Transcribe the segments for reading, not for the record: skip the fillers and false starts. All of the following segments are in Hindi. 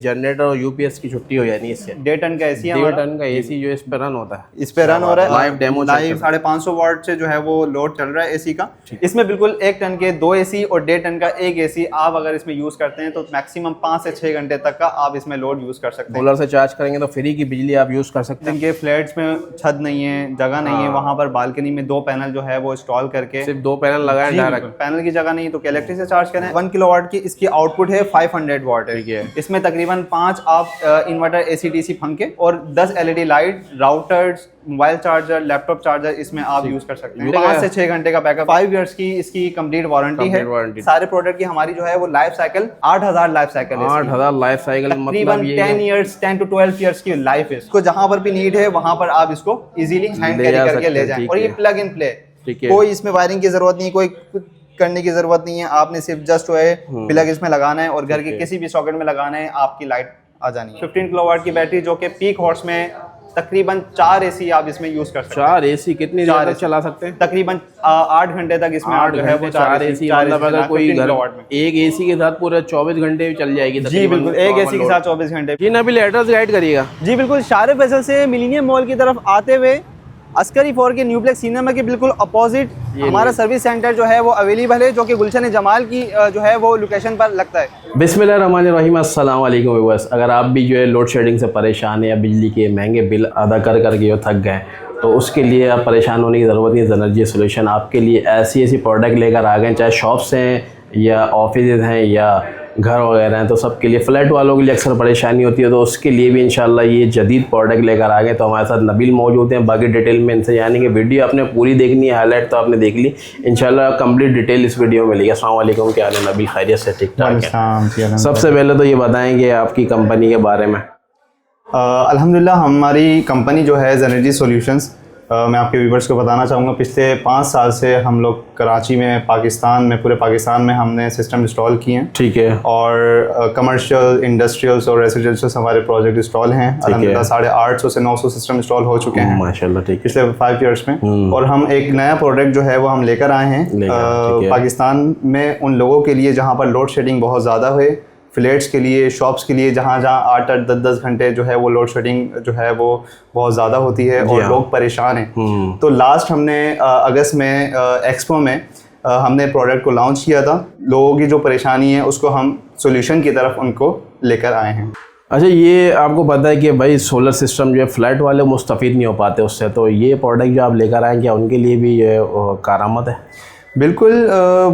जनरेटर और यूपीएस की छुट्टी हो जानी इससे। 1.5 टन का एसी है, 1.5 टन का एसी जो इस पे रन होता है, इस पे रन हो रहा है लाइव डेमो, लाइव 550 वाट से जो है वो लोड चल रहा है एसी का। इसमें बिल्कुल 1 टन के 2 एसी और 1.5 टन का 1 एसी आप अगर इसमें यूज करते हैं तो मैक्सिमम 5 से 6 घंटे तक का आप इसमें लोड यूज कर सकते हैं। सोलर से चार्ज करेंगे तो फ्री की बिजली आप यूज कर सकते हैं। जिनके फ्लैट्स में छत नहीं है, जगह नहीं है, वहां पर बालकनी में 2 पैनल जो है वो इंस्टॉल करके, सिर्फ 2 पैनल लगाए डायरेक्ट, पैनल की जगह नहीं तो इलेक्ट्रिक से चार्ज करें। 1 किलोवाट की इसकी आउटपुट है, 500 वाट है। इसमें तकरीबन 5 आप इन्वर्टर AC/DC पंखे और 10 LED light, routers, mobile charger, laptop charger इसमें आप यूज कर सकते हैं। 5 से 6 घंटे का बैकअप, 5 इयर्स की इसकी कंप्लीट वारंटी है। सारे प्रोडक्ट की हमारी जो है वो लाइफ साइकिल 8000 लाइफ साइकिल है। 8000 लाइफ साइकिल मतलब ये 10 to 12 इयर्स की लाइफ है। इसको जहां पर भी नीड है वहां पर आप इसको इजीली हैंड कैरी करके ले जाएं। और ये प्लग इन प्ले, कोई इसमें वायरिंग की जरूरत नहीं, कोई करने की जरूरत नहीं है। आपने सिर्फ जस्ट जो है प्लग इसमें लगाना है और घर के किसी भी सॉकेट में लगाना है, आपकी लाइट आ जानी है। 15 किलोवाट की बैटरी जो कि पीक हॉर्स में तकरीबन 4 एसी आप इसमें यूज कर सकते हैं। 4 एसी कितनी देर तक चला सकते हैं? तकरीबन 8 घंटे तक इसमें आप जो है वो 4 एसी, मतलब अगर कोई घर एक एसी के साथ पूरे 24 घंटे चल जाएगी। जी बिल्कुल, एक एसी के साथ 24 घंटे। जी नबील, एड्रेस गाइड करिएगा। जी बिल्कुल, शारे फैसल से मिलेनियम मॉल की तरफ आते हुए अस्करी 4 के न्यूप्लेक्स सिनेमा के बिल्कुल अपोजिट हमारा सर्विस सेंटर जो है वो अवेलेबल है, जो कि गुलशन जमाल की जो है वो लोकेशन पर लगता है। बिस्मिल्लाहिर्रहमानिर्रहीम, अस्सलाम वालेकुम व्यूअर्स। अगर आप भी जो है लोड शेडिंग से परेशान है या बिजली के महंगे बिल अदा कर करके जो थक गए तो उसके लिए आप परेशान होने की ज़रूरत नहीं। एनर्जी सोल्यूशन आपके लिए ऐसी प्रोडक्ट लेकर आ गए, चाहे शॉप्स हैं या ऑफिस हैं या घर वगैरह हैं, तो सबके लिए, फ्लैट वालों के लिए अक्सर परेशानी होती है, तो उसके लिए भी इंशाल्लाह ये जदीद प्रोडक्ट लेकर आ गए। तो हमारे साथ नबील मौजूद हैं। बाकी डिटेल में इनसे यानी कि वीडियो आपने पूरी देखनी है, हाईलाइट तो आपने देख ली, इंशाल्लाह कंप्लीट डिटेल इस वीडियो में मिलेगी। अस्सलाम वालेकुम, क्या हाल है नबील, खैरियत से? ठीक ठाक है। सबसे पहले तो ये बताएंगे आपकी कंपनी के बारे में। अल्हम्दुलिल्लाह हमारी कंपनी जो है एनर्जी सॉल्यूशंस, मैं आपके व्यूवर्स को बताना चाहूँगा, पिछले 5 साल से हम लोग कराची में, पाकिस्तान में, पूरे पाकिस्तान में हमने सिस्टम इंस्टॉल किए हैं। ठीक है। और कमर्शियल, इंडस्ट्रियल्स और रेसिडेंशियल हमारे प्रोजेक्ट इंस्टॉल हैं। अल्हम्दुलिल्लाह 850 से 900 सिस्टम इंस्टॉल हो चुके हैं माशाल्लाह। ठीक, पिछले 5 इयर्स में। और हम एक नया प्रोडक्ट जो है वो हम लेकर आए हैं पाकिस्तान में उन लोगों के लिए जहाँ पर लोड शेडिंग बहुत ज़्यादा है, फ्लैट्स के लिए, शॉप्स के लिए, जहाँ 8-8, 10-10 घंटे जो है वो लोड शेडिंग जो है वो बहुत ज़्यादा होती है और लोग परेशान हैं। तो लास्ट हमने अगस्त में एक्सपो में हमने प्रोडक्ट को लॉन्च किया था। लोगों की जो परेशानी है उसको हम सोल्यूशन की तरफ उनको लेकर आए हैं। अच्छा, ये आपको पता है कि भाई सोलर सिस्टम जो है फ्लैट वाले मुस्तफ़ीद नहीं हो पाते उससे, तो ये प्रोडक्ट जो आप लेकर आए क्या उनके लिए भी ये कारामद है? बिल्कुल,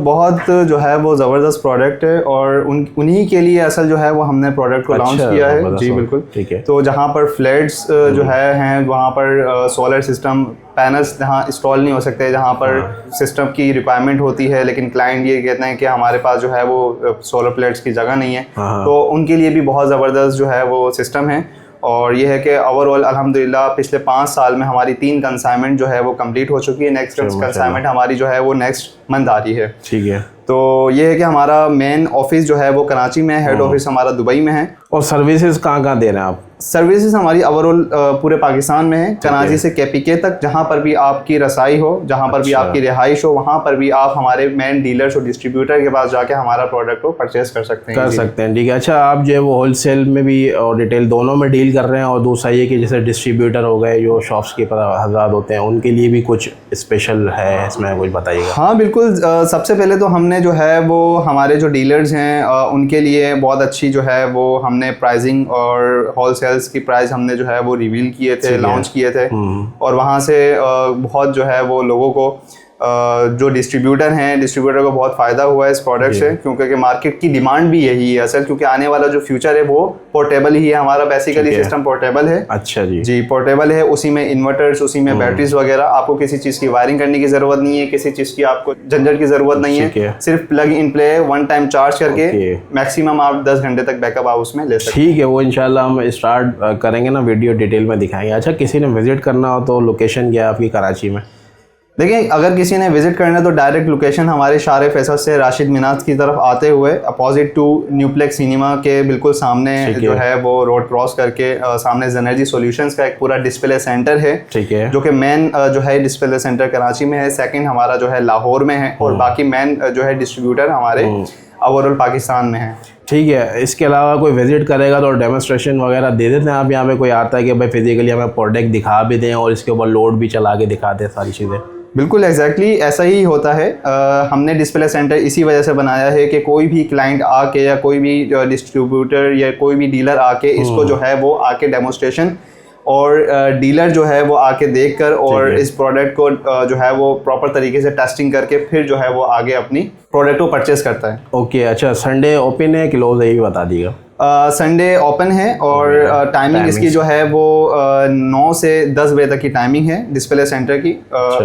बहुत जो है वो ज़बरदस्त प्रोडक्ट है और उन्हीं के लिए असल जो है वो हमने प्रोडक्ट को लॉन्च किया है। जी बिल्कुल, ठीक है। तो जहाँ पर फ्लैट्स जो हैं वहाँ पर सोलर सिस्टम पैनल्स जहाँ इंस्टॉल नहीं हो सकते, जहाँ पर सिस्टम की रिक्वायरमेंट होती है, लेकिन क्लाइंट ये कहते हैं कि हमारे पास जो है वो सोलर प्लेट्स की जगह नहीं है, तो उनके लिए भी बहुत ज़बरदस्त जो है वो सिस्टम है। और ये है कि ओवरऑल अल्हम्दुलिल्लाह पिछले 5 साल में हमारी 3 कंसाइनमेंट जो है वो कंप्लीट हो चुकी है। नेक्स्ट कंसाइनमेंट हमारी जो है वो नेक्स्ट मंथ आ रही है। ठीक है। तो ये है कि हमारा मेन ऑफिस जो है वो कराची में है, हेड ऑफिस हमारा दुबई में है। और सर्विसेज कहाँ दे रहे हैं आप? सर्विसेज हमारी ओवरऑल पूरे पाकिस्तान में है, कराची से KPK तक। जहाँ पर भी आपकी रसाई हो, जहाँ पर भी आपकी रिहाइश हो, वहाँ पर भी आप हमारे मेन डीलर्स और डिस्ट्रीब्यूटर के पास जाके हमारा प्रोडक्ट को परचेज कर सकते हैं। ठीक है। अच्छा, आप जो है वो होलसेल में भी और रिटेल दोनों में डील कर रहे हैं, और दूसरा ये कि जैसे डिस्ट्रीब्यूटर हो गए जो शॉप्स के हज़ार होते हैं, उनके लिए भी कुछ स्पेशल है इसमें, कुछ बताइएगा। हाँ बिल्कुल, सबसे पहले तो हमने जो है वो हमारे जो डीलर्स हैं उनके लिए बहुत अच्छी जो है वो हमने प्राइसिंग और होलसेल्स की प्राइस हमने जो है वो रिवील किए थे, लॉन्च किए थे। और वहाँ से बहुत जो है वो लोगों को जो डिस्ट्रीब्यूटर हैं, डिस्ट्रीब्यूटर को बहुत फ़ायदा हुआ है इस प्रोडक्ट से, क्योंकि मार्केट की डिमांड भी यही है असल, क्योंकि आने वाला जो फ्यूचर है वो पोर्टेबल ही है। हमारा बेसिकली सिस्टम पोर्टेबल है। अच्छा जी। जी, पोर्टेबल है, उसी में इन्वर्टर्स, उसी में बैटरीज वगैरह, आपको किसी चीज़ की वायरिंग करने की ज़रूरत नहीं है, किसी चीज़ की आपको झंझट की ज़रूरत नहीं है। सिर्फ plug in play, 1 time charge करके मैक्सिमम आप 10 घंटे तक बैकअप आप उसमें ले सकते हैं। ठीक है, वो इंशाल्लाह हम स्टार्ट करेंगे ना, वीडियो डिटेल में दिखाएंगे। अच्छा, किसी ने विजिट करना हो तो लोकेशन क्या है आपकी कराची में? देखिए, अगर किसी ने विजिट करना है तो डायरेक्ट लोकेशन हमारे शारे फैसल से राशिद मीनाज की तरफ आते हुए अपोजिट टू न्यूप्लेक्स सिनेमा के बिल्कुल सामने जो है वो रोड क्रॉस करके सामने एनर्जी सॉल्यूशंस का एक पूरा डिस्प्ले सेंटर है। ठीक है। जो कि मेन जो है डिस्प्ले सेंटर कराची में है, सेकंड हमारा जो है लाहौर में है, और बाकी मेन जो है डिस्ट्रीब्यूटर हमारे ओवरऑल पाकिस्तान में है। ठीक है, इसके अलावा कोई विजिट करेगा तो डेमोस्ट्रेशन वगैरह दे देते हैं आप? यहाँ पे कोई आता है कि भाई फिजिकली हमें प्रोडक्ट दिखा भी दें और इसके ऊपर लोड भी चला के दिखा दें सारी चीज़ें? बिल्कुल एग्जैक्टली ऐसा ही होता है। हमने डिस्प्ले सेंटर इसी वजह से बनाया है कि कोई भी क्लाइंट आके या कोई भी डिस्ट्रीब्यूटर या कोई भी डीलर आके इसको जो है वो आके डेमोस्ट्रेशन और डीलर जो है वो आके देखकर और इस प्रोडक्ट को जो है वो प्रॉपर तरीके से टेस्टिंग करके फिर जो है वो आगे अपनी प्रोडक्ट को परचेस करता है। ओके, अच्छा, संडे ओपन है क्लोज है ये भी बता दीजिएगा। संडे ओपन है और टाइमिंग इसकी जो है वो 9 से 10 बजे तक की टाइमिंग है डिस्प्ले सेंटर की।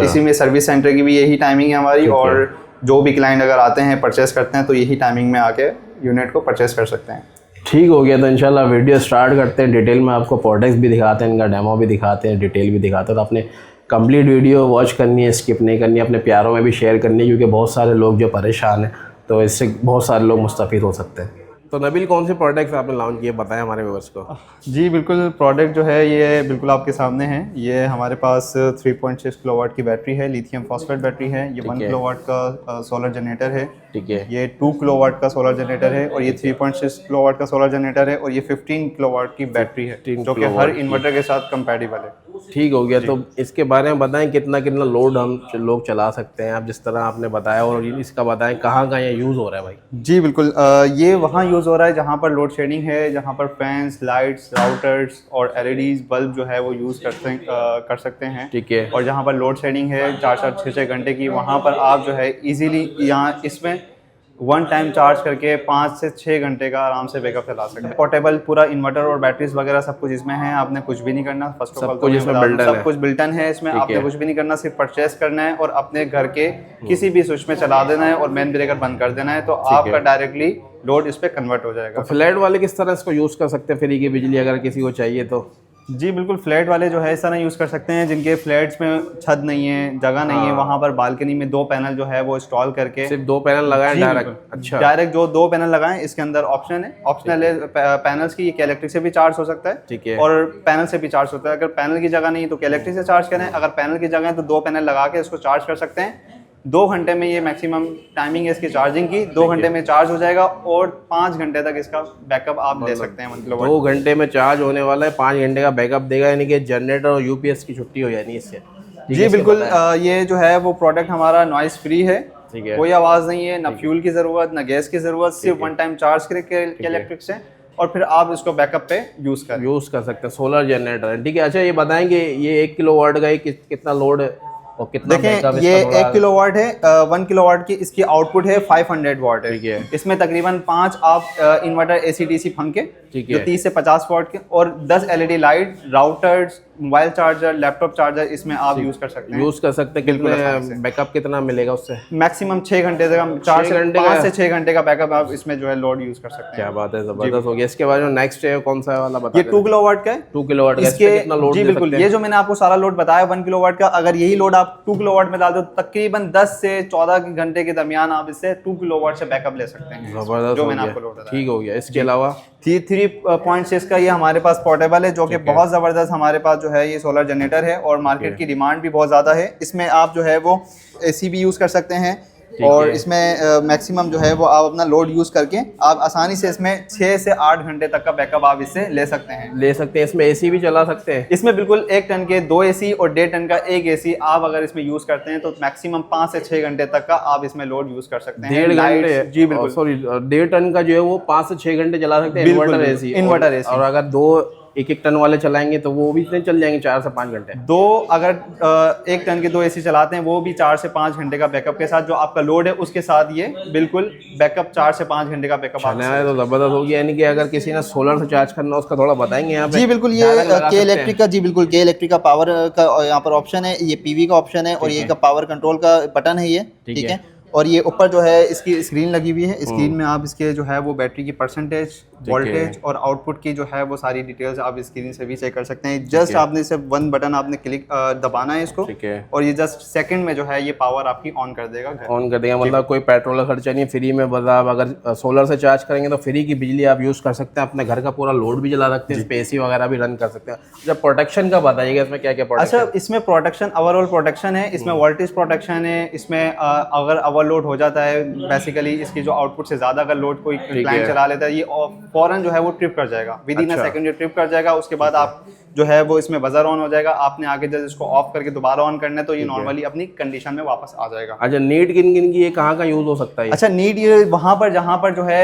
इसी में सर्विस सेंटर की भी यही टाइमिंग है हमारी, और जो भी क्लाइंट अगर आते हैं परचेस करते हैं तो यही टाइमिंग में आके यूनिट को परचेस कर सकते हैं। ठीक हो गया, तो इंशाल्लाह वीडियो स्टार्ट करते हैं। डिटेल में आपको प्रोडक्ट्स भी दिखाते हैं, इनका डेमो भी दिखाते हैं, डिटेल भी दिखाते हैं। तो आपने कंप्लीट वीडियो वॉच करनी है, स्किप नहीं करनी है, अपने प्यारों में भी शेयर करनी है, क्योंकि बहुत सारे लोग जो परेशान हैं तो इससे बहुत सारे लोग मुस्तफ़ीद हो सकते हैं। तो नबील, कौन से प्रोडक्ट्स आपने लॉन्च किए, बताएं हमारे व्यूअर्स को। जी बिल्कुल, प्रोडक्ट जो है ये बिल्कुल आपके सामने है। ये हमारे पास 3.6 किलोवाट की बैटरी है, लिथियम फॉस्फेट बैटरी है। ये 1 किलोवाट का सोलर जनरेटर है। ठीक है, ये 2 किलोवाट का सोलर जनरेटर है, और ये 3.6 किलोवाट का सोलर जनरेटर है, और ये 15 किलोवाट की बैटरी है जो कि हर इन्वर्टर के साथ कंपैटिबल है। ठीक हो गया, तो इसके बारे में बताएं कितना कितना लोड हम लोग चला सकते हैं आप जिस तरह आपने बताया, और इसका बताएं कहाँ कहाँ ये यूज़ हो रहा है भाई। जी बिल्कुल, ये वहाँ यूज़ हो रहा है जहाँ पर लोड शेडिंग है, जहाँ पर फैंस, लाइट्स, राउटर्स और एलईडीज बल्ब जो है वो यूज़ कर सकते हैं। ठीक है, और जहाँ पर लोड शेडिंग है 4-4, 6-6 घंटे की, वहाँ पर आप जो है इजीली यहाँ इसमें वन टाइम चार्ज करके 5 से 6 घंटे का आराम से बैकअप चला सकते हैं। पोर्टेबल पूरा इन्वर्टर और बैटरीज वगैरह सब कुछ इसमें है, आपने कुछ भी नहीं करना। फर्स्ट ऑफ ऑल सब कुछ बिल्ट इन है इसमें, आपने कुछ भी नहीं करना, सिर्फ परचेस करना है और अपने घर के किसी भी स्विच में चला देना है और मेन ब्रेकर बंद कर देना है, तो आपका डायरेक्टली लोड इस पे कन्वर्ट हो जाएगा। फ्लैट वाले किस तरह इसको यूज़ कर सकते हैं, फ्री की बिजली अगर किसी को चाहिए तो? जी बिल्कुल, फ्लैट वाले जो है इस तरह यूज़ कर सकते हैं जिनके फ्लैट्स में छत नहीं है, जगह नहीं है, वहाँ पर बालकनी में 2 पैनल जो है वो इंस्टॉल करके, सिर्फ 2 पैनल लगाएं डायरेक्ट? अच्छा, डायरेक्ट जो 2 पैनल लगाएं, इसके अंदर ऑप्शन है, ऑप्शनल है पैनल्स की, ये इलेक्ट्रिक से भी चार्ज हो सकता है। ठीक है, और पैनल से भी चार्ज होता है। अगर पैनल की जगह नहीं तो इलेक्ट्रिक से चार्ज करें, अगर पैनल की जगह है तो 2 पैनल लगा के इसको चार्ज कर सकते हैं। 2 घंटे में ये मैक्सिमम टाइमिंग है इसकी चार्जिंग की, 2 घंटे में चार्ज हो जाएगा और 5 घंटे तक इसका बैकअप आप ले सकते हैं। मतलब 2 घंटे में चार्ज होने वाला है, 5 घंटे का बैकअप देगा, यानी कि जनरेटर और यूपीएस की छुट्टी हो जानी इससे। जी बिल्कुल, ये जो है वो प्रोडक्ट हमारा नॉइस फ्री है, कोई आवाज़ नहीं है, ना फ्यूल की ज़रूरत, ना गैस की ज़रूरत, सिर्फ वन टाइम चार्ज करके इलेक्ट्रिक से, और फिर आप इसको बैकअप पे यूज़ कर सकते हैं। सोलर जनरेटर है, ठीक है। अच्छा, ये बताएंगे ये 1 किलोवाट का कितना लोड है और कितना? देखें, ये 1 किलोवाट है, 1 किलोवाट की इसकी आउटपुट है 500 वाट है। ठीक है, इसमें तकरीबन 5 आप इन्वर्टर AC DC पंखे जो 30 से 50 वाट के, और 10 LED light, routers, mobile charger, laptop charger इसमें आप यूज कर सकते हैं। कितने बैकअप कितना मिलेगा उससे? मैक्सिमम 6 घंटे तक, 5 से 6 घंटे का बैकअप आप इसमें जो है लोड यूज कर सकते हैं। क्या बात है, जबरदस्त हो गया। इसके बाद जो नेक्स्ट है कौन सा वाला बताएं? ये 2 किलोवाट का है। 2 किलोवाट इसके कितना लोड? जी बिल्कुल, ये जो मैंने आपको सारा लोड बताया 1 किलोवाट का, अगर यही लोड आप 2 किलोवाट में डाल दो तकरीबन 10 से 14 घंटे के दरमियान आप इससे 2 किलोवाट से बैकअप ले सकते हैं। जबरदस्त, जो मैंने आपको लोड बताया। ठीक हो गया। इसके अलावा 3.6 का ये हमारे पास पोर्टेबल है, जो कि बहुत ज़बरदस्त हमारे पास जो है ये सोलर जनरेटर है, और मार्केट की डिमांड भी बहुत ज़्यादा है। इसमें आप जो है वो AC भी यूज़ कर सकते हैं, और इसमें मैक्सिमम जो है वो आप अपना लोड यूज़ करके आप आसानी से इसमें 6 से 8 घंटे तक का बैकअप आप इससे ले सकते हैं। इसमें AC भी चला सकते हैं? इसमें बिल्कुल 1 टन के 2 AC और 1.5 टन का 1 AC आप अगर इसमें यूज़ करते हैं तो मैक्सिमम 5 से 6 घंटे तक का आप इसमें लोड यूज़ कर सकते हैं। 1.5 घंटे? जी बिल्कुल, सॉरी, 1.5 टन का जो है वो 5 से 6 घंटे चला सकते हैं इन्वर्टर AC। और अगर 1 टन वाले चलाएंगे तो वो भी इतने चल जाएंगे 4 से 5 घंटे। अगर 1 टन के 2 AC चलाते हैं वो भी 4 से 5 घंटे का बैकअप के साथ, जो आपका लोड है उसके साथ ये बिल्कुल बैकअप 4 से 5 घंटे का बैकअप है। तो जबरदस्त हो गया। यानी कि अगर किसी ने सोलर से चार्ज करना उसका थोड़ा बताएंगे यहाँ पे? जी बिल्कुल, ये के इलेक्ट्रिक का, जी बिल्कुल के इलेक्ट्रिक का पावर का यहाँ पर ऑप्शन है, ये PV का ऑप्शन है, और ये का पावर कंट्रोल का बटन है ये, ठीक है। और ये ऊपर जो है इसकी स्क्रीन लगी हुई है, स्क्रीन में आप इसके जो है वो बैटरी की परसेंटेज, वोल्टेज और आउटपुट की जो है वो सारी डिटेल्स आप स्क्रीन से भी चेक कर सकते हैं। जस्ट आपने सिर्फ 1 बटन आपने क्लिक दबाना है इसको, और ये जस्ट सेकंड में जो है ये पावर आपकी ऑन कर देगा। मतलब कोई पेट्रोल का खर्चा नहीं, फ्री में। बस आप अगर सोलर से चार्ज करेंगे तो फ्री की बिजली आप यूज़ कर सकते हैं, अपने घर का पूरा लोड भी जला सकते हैं, AC वगैरह भी रन कर सकते हैं। जब प्रोटेक्शन का बताइएगा इसमें क्या क्या प्रोटेक्शन? अच्छा, इसमें प्रोटेक्शन, ओवरऑल प्रोटेक्शन है, इसमें वोल्टेज प्रोटेक्शन है, इसमें अगर ओवरलोड हो जाता है, बेसिकली इसकी जो आउटपुट से ज़्यादा अगर लोड कोई क्लाइंट चला लेता है, ये फौरन जो है वो ट्रिप कर जाएगा, विद इन अ सेकंड ये ट्रिप कर जाएगा। उसके बाद आप जो है वो इसमें बजर ऑन हो जाएगा, आपने आगे जब इसको ऑफ करके दोबारा ऑन करना है तो ये नॉर्मली अपनी कंडीशन में वापस आ जाएगा। अच्छा, नीड किन किन की, ये कहाँ का यूज़ हो सकता है? अच्छा, नीड ये वहाँ पर जहाँ पर जो है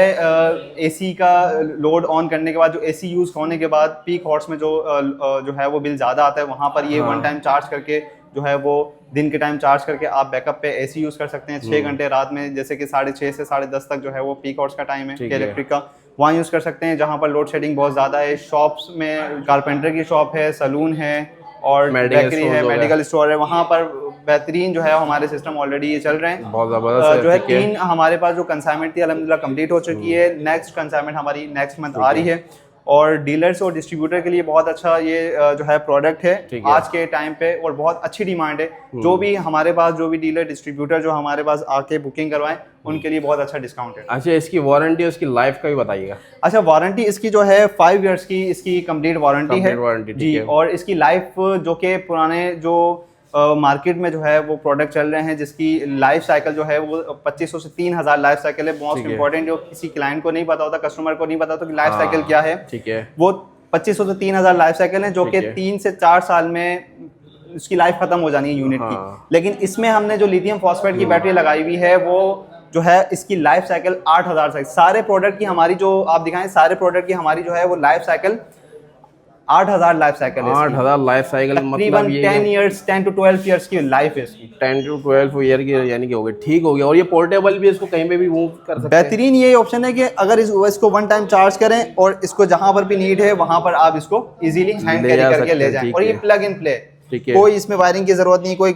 एसी का लोड ऑन करने के बाद, जो एसी यूज़ होने के बाद पीक हॉर्स में जो है वो बिल ज़्यादा आता है, वहाँ पर ये वन टाइम चार्ज करके जो है वो दिन के टाइम चार्ज करके आप बैकअप पे एसी यूज़ कर सकते हैं 6 घंटे रात में, जैसे कि 6:30 से 10:30 तक जो है वो पीक हॉर्स का टाइम है इलेक्ट्रिक का, वहाँ यूज़ कर सकते हैं। जहाँ पर लोड शेडिंग बहुत ज़्यादा है, शॉप्स में कारपेंटर की शॉप है, सलून है और बेकरी है, मेडिकल स्टोर है, वहाँ पर बेहतरीन जो है हमारे सिस्टम ऑलरेडी ये चल रहे हैं। बहुत ज़बरदस्त जो है 3 हमारे पास जो कंसाइनमेंट थी अल्हम्दुलिल्लाह कंप्लीट हो चुकी है। नेक्स्ट कंसाइनमेंट हमारी नेक्स्ट मंथ आ रही है और डीलर्स और डिस्ट्रीब्यूटर के लिए बहुत अच्छा ये जो है प्रोडक्ट है आज के टाइम पे, और बहुत अच्छी डिमांड है। जो भी हमारे पास जो भी डीलर डिस्ट्रीब्यूटर जो हमारे पास आके बुकिंग करवाएं उनके लिए बहुत अच्छा डिस्काउंट है। अच्छा, इसकी वारंटी, उसकी लाइफ का भी बताइएगा। अच्छा, वारंटी इसकी जो है 5 इयर्स की इसकी कंप्लीट वारंटी है जी, और इसकी लाइफ जो के पुराने जो मार्केट में जो है वो प्रोडक्ट चल रहे हैं जिसकी लाइफ साइकिल जो है वो 2500 से 3000 लाइफ साइकिल है। मोस्ट इंपॉर्टेंट जो किसी क्लाइंट को नहीं पता होता, कस्टमर को नहीं पता होता कि लाइफ साइकिल क्या है, ठीक है, वो 2500 से 3000 लाइफ साइकिल है, जो कि 3 से 4 साल में उसकी लाइफ खत्म हो जानी है यूनिट की। लेकिन इसमें हमने जो लिथियम फॉस्फेट की बैटरी लगाई हुई है वो जो है इसकी लाइफ साइकिल 8000 साइकिल, सारे प्रोडक्ट की हमारी जो आप दिखाएं सारे प्रोडक्ट की हमारी जो है वो लाइफ साइकिल 8000 लाइफ साइकिल है। 8000 लाइफ साइकिल मतलब ये 10 to 12 इयर्स की लाइफ है इसकी, 10 to 12 ईयर की यानी कि हो गई, ठीक हो गया। और ये पोर्टेबल भी, इसको कहीं पे भी मूव कर सकते हैं। बेहतरीन ये ऑप्शन है कि अगर इसको वन टाइम चार्ज करें और इसको जहां पर भी नीड है वहां पर आप इसको इजीली हैंड कैरी करके ले जाएं, और ये प्लग इन प्ले, कोई इसमें वायरिंग की जरूरत नहीं, कोई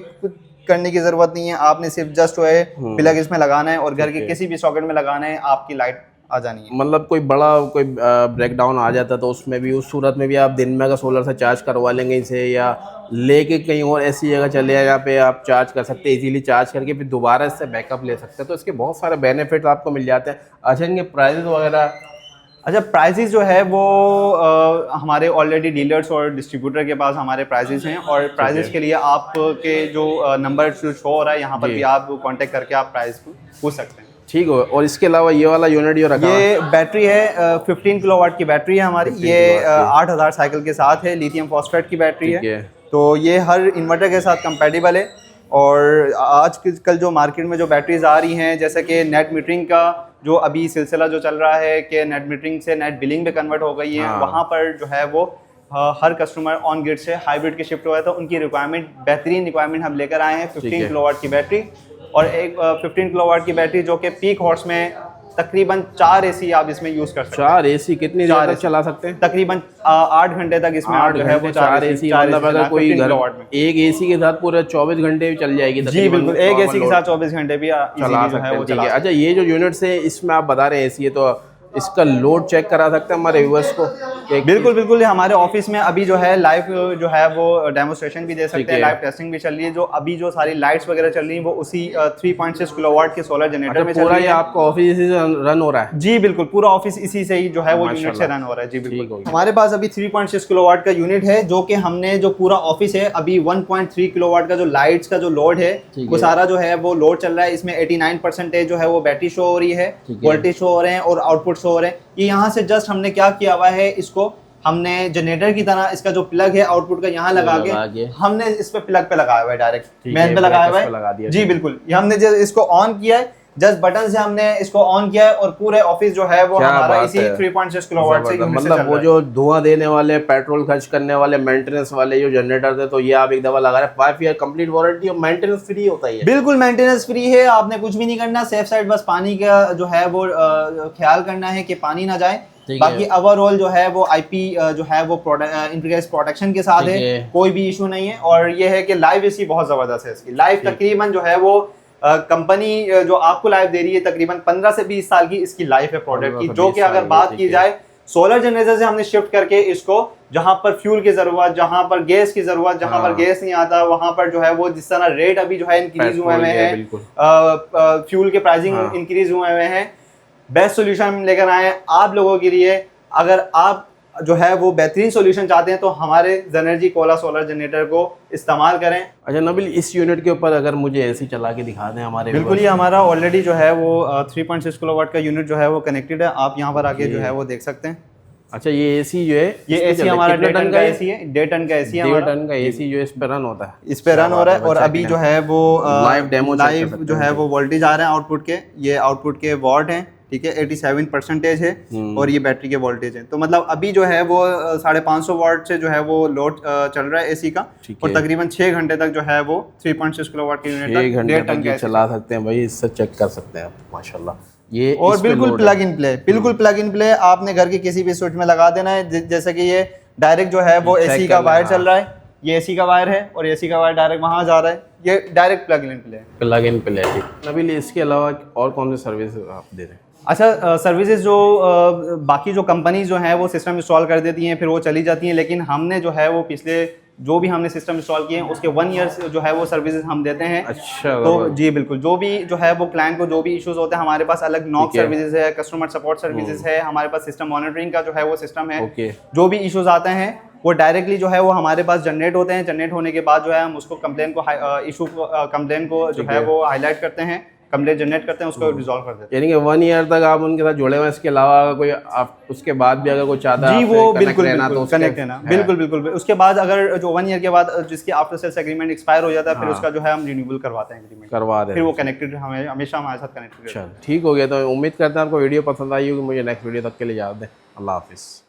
करने की जरूरत नहीं है, आपने सिर्फ जस्ट जो है प्लग इसमें लगाना है और घर के किसी भी सॉकेट में लगाना है, आपकी लाइट आ जानी है। मतलब कोई बड़ा कोई ब्रेकडाउन आ जाता है तो उसमें भी, उस सूरत में भी आप दिन में अगर सोलर से चार्ज करवा लेंगे इसे, या लेके कहीं और ऐसी जगह चले जाए जहाँ पे आप चार्ज कर सकते हैं, इजीली चार्ज करके फिर दोबारा इससे बैकअप ले सकते हैं, तो इसके बहुत सारे बेनिफिट आपको मिल जाते हैं। अच्छा, इनके प्राइजेस वगैरह? अच्छा, प्राइजेस जो है वो हमारे ऑलरेडी डीलर्स और डिस्ट्रीब्यूटर के पास हमारे प्राइजेस हैं, और प्राइजेस के लिए आपके जो नंबर शो हो रहा है यहाँ पर भी आप कांटेक्ट करके आप प्राइस पूछ सकते हैं। ठीक है। और इसके अलावा ये वाला यूनिट जो रखा है, ये बैटरी है 15 किलोवाट की बैटरी है हमारी, ये 8000 साइकिल के साथ है, लिथियम फॉस्फेट की बैटरी है, तो ये हर इन्वर्टर के साथ कंपैटिबल है। और आजकल जो मार्केट में जो बैटरीज आ रही हैं, जैसे कि नेट मीटरिंग का जो अभी सिलसिला जो चल रहा है कि नेट मीटरिंग से नेट बिलिंग में कन्वर्ट हो गई है, वहाँ पर जो है वो हर कस्टमर ऑन ग्रिड से हाइब्रिड के शिफ्ट हुआ है, तो उनकी रिक्वायरमेंट, बेहतरीन रिक्वायरमेंट हम लेकर आए हैं 15 किलोवाट की बैटरी, और एक 15 किलोवाट की बैटरी जो कि पीक हॉर्स में तकरीबन 4 एसी आप इसमें यूज कर सकते हैं। 4 एसी कितनी देर तक चला सकते हैं? तकरीबन 8 घंटे तक इसमें आप जो है वो 4 एसी, मतलब अगर कोई घर एक एसी के साथ पूरे 24 घंटे भी चल जाएगी। जी बिल्कुल, एक एसी के साथ 24 घंटे भी चला सकते हैं। अच्छा, ये जो यूनिट्स है इसमें आप बता रहे हैं एसी है, तो इसका लोड चेक करा सकते हैं हमारे व्यूअर्स को? बिल्कुल बिल्कुल, हमारे ऑफिस में अभी जो है लाइव जो है वो डेमोस्ट्रेशन भी दे सकते हैं, लाइव टेस्टिंग भी चल रही है। जो अभी जो सारी लाइट्स वगैरह चल रही हैं वो उसी 3.6 किलोवाट के सोलर जनरेटर में चल रही है। ये आपका ऑफिस इसी से रन हो रहा है? जी बिल्कुल, पूरा ऑफिस इसी से ही जो है वो यूनिट से रन हो रहा है। जी बिल्कुल, हमारे पास अभी 3.6 किलोवाट का यूनिट है, जो कि हमने जो पूरा ऑफिस है अभी 1.3 किलोवाट का जो लाइट्स का जो लोड है वो सारा जो है वो लोड चल रहा है। इसमें 89% जो है वो बैटरी शो हो रही है, वोल्टेज शो हो रहे हैं और आउटपुट शो हो रहे हैं। ये यहाँ से जस्ट हमने क्या किया हुआ है, इसको हमने जनरेटर की तरह इसका जो प्लग है आउटपुट का यहाँ लगा के हमने इस पे प्लग पे लगाया हुआ है, डायरेक्ट मेन पे लगाया हुआ है। जी बिल्कुल, ये हमने जब इसको ऑन किया है, जस्ट बटन से हमने इसको ऑन किया है और पूरे ऑफिस जो है वो हमारा इसी 3.6 किलोवाट से मतलब वो जो धुआं देने वाले, पेट्रोल खर्च करने वाले, मेंटेनेंस वाले जो जनरेटर थे, तो ये आप एक दफा लगा रहे हैं, 5 ईयर कंप्लीट वारंटी और मेंटेनेंस फ्री होता है। बिल्कुल मेंटेनेंस फ्री है, आपने कुछ भी नहीं करना, सेफ साइड बस पानी का जो है वो ख्याल करना है कि पानी ना जाए। बाकी ओवरऑल जो है वो आईपी जो है वो इंटीग्रेटेड प्रोटेक्शन के साथ है, कोई भी इशू नहीं है। और ये है कि लाइव एसी बहुत जबरदस्त है, इसकी लाइव तकरीबन जो है वो कंपनी जो आपको लाइव दे रही है तकरीबन 15 से 20 साल की इसकी लाइफ है प्रोडक्ट की, जो कि अगर बात की जाए सोलर जनरेटर से हमने शिफ्ट करके इसको जहां पर फ्यूल की जरूरत, जहां पर गैस की जरूरत, जहां पर गैस नहीं आता वहां पर जो है वो जिस तरह रेट अभी जो है इंक्रीज हुए हैं, फ्यूल के प्राइसिंग इंक्रीज हुए हैं, बेस्ट सोल्यूशन लेकर आए आप लोगों के लिए। अगर आप जो है वो बेहतरीन सॉल्यूशन चाहते हैं तो हमारे जेनर्जी कोला सोलर जनरेटर को इस्तेमाल करें। अच्छा नबील, इस यूनिट के ऊपर अगर मुझे एसी चला के दिखा दें हमारे। बिल्कुल, ये हमारा ऑलरेडी जो है वो 3.6 किलोवाट का यूनिट जो है वो कनेक्टेड है, आप यहाँ पर आके जो है वो देख सकते हैं। अच्छा, ये एसी जो है, ये एसी हमारा 1.5 टन का एसी है, 1.5 टन का एसी है, 1.5 टन का एसी जो है इस पे रन होता है, इस पे रन हो रहा है। और अभी जो है वो लाइव डेमो लाइव जो है वो वोल्टेज आ रहे हैं आउटपुट के, ये आउटपुट के वॉट हैं, ठीक है, 87% है और ये बैटरी के वोल्टेज है। तो मतलब अभी जो है वो 550 वाट से जो है वो लोड चल रहा है एसी का, और तकरीबन 6 घंटे तक जो है वो 3.6 किलोवाट के यूनिट तक 1.5 टन का चला सकते हैं भाई। इससे चेक कर सकते हैं आप माशाल्लाह। ये और बिल्कुल प्लग इन प्ले, बिल्कुल प्लग इन प्ले, आपने घर के किसी भी स्विच में लगा देना है। जैसे कि ये डायरेक्ट जो है वो एसी का वायर चल रहा है, ये एसी का वायर है और एसी का वायर डायरेक्ट वहां जा रहा है, ये direct plug in play, plug in play. Nabeel, इसके अलावा और कौन सी सर्विस आप दे रहे हैं? अच्छा, सर्विसेज जो बाकी जो कंपनीज जो हैं वो सिस्टम इंस्टॉल कर देती हैं, फिर वो चली जाती हैं, लेकिन हमने जो है वो पिछले जो भी हमने सिस्टम इंस्टॉल किए हैं उसके 1 ईयर जो है वो सर्विसेज हम देते हैं। अच्छा, तो जी बिल्कुल, जो भी जो है वो क्लाइंट को जो भी इश्यूज होते हैं, हमारे पास अलग नॉक सर्विसेज है, कस्टमर सपोर्ट सर्विसेज है, हमारे पास सिस्टम मॉनिटरिंग का जो है वो सिस्टम है। जो भी इश्यूज आते हैं वो डायरेक्टली जो है वो हमारे पास जनरेट होते हैं। जनरेट होने के बाद जो है हम उसको कंप्लेन को जो है वो हाईलाइट करते हैं, कंप्लेंट जनरेट करते हैं, उसको रिजॉल्व कर देते हैं। यानी कि 1 ईयर तक आप उनके साथ जुड़े हुए हैं। इसके अलावा कोई आप उसके बाद भी अगर कोई चाहता है जी वो बिल्कुल तो कनेक्ट है ना, बिल्कुल। उसके बाद अगर जो 1 ईयर के बाद जिसकी आफ्टर सेल्स एग्रीमेंट एक्सपायर हो जाता है, फिर उसका जो है हम रिन्यूअल करवाते हैं, एग्रीमेंट करवा दें, फिर वो कनेक्टेड हमें हमेशा हमारे साथ कनेक्टेड। ठीक हो गया। तो उम्मीद करते हैं आपको वीडियो पसंद आई होगी। मुझे नेक्स्ट वीडियो तक के लिए याद दें। अल्लाह हाफिज़।